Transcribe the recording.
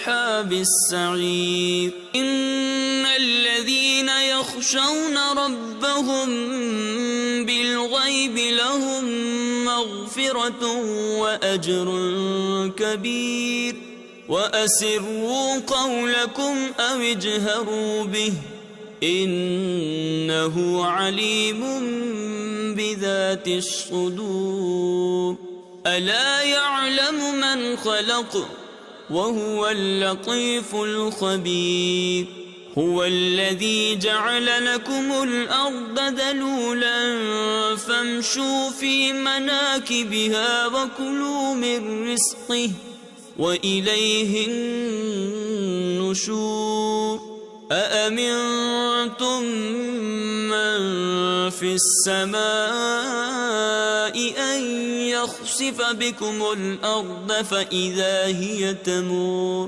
أصحاب السعير إن الذين يخشون ربهم بالغيب لهم مغفرة وأجر كبير وأسروا قولكم أو اجهروا به إنه عليم بذات الصدور ألا يعلم من خلق وهو اللطيف الخبير هو الذي جعل لكم الأرض ذلولا فامشوا في مناكبها وكلوا من رزقه وإليه النشور أأمنتم من في السماء أن يخسف بكم الأرض فإذا هي تمور